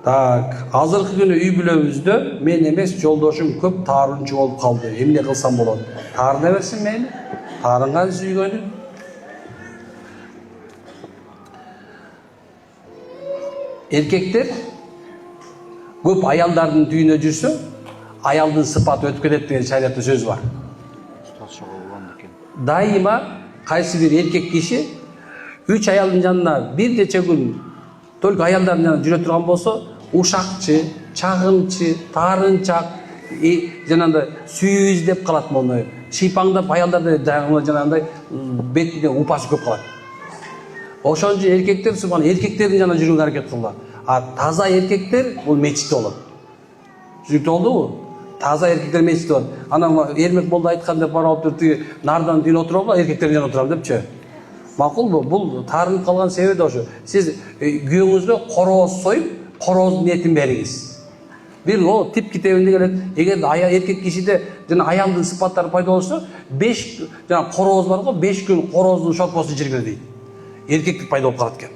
Так, азыркы күнү үй бүлөбүздө мен эмес жолдошум көп таарынчы болуп калды. Эмне кылсам болот? Таарына берсин мени. Таарынган сүйгөнү. Эркектер көп аялдардын түйүнө жүрсө, аялдын сыпаты өтүп кетет деген шариатта сөз бар. Дайыма кайсы бир эркек киши 3 аялдын жанына бир нече күн только аялдардын жанында жүрө турган болсо, ушакчы, чагымчы, таарынчак, жанагындай сүйүү издеп калат мону. Шыйпаңдап аялдарды жанагындай бетине упасы көп калат. Ошон үчүн эркектер субхан эркектердин жанында жүрүүгө аракет кылгыла. А таза эркектер бул мечитте болот. Түшүнүктүү болдубу? Таза эркектер мечитте болот. Анан Эрмек болду айтканда барып туруп нардан дүйнө отурабы, эркектердин жанында отурам депчи. Макулбу? Бул таарынып калган себеби да ошо. Сиз күйөөңүзгө корооз союп, корооздун этин бериңиз. Бир о тип китебинде келет. Эгер эркек кишиде жана аялдын сыпаттары пайда болсо, 5 жана корооз бар го, 5 күн корооздун шорпосун жиргире дейт. Эркектик пайда болуп калат экен.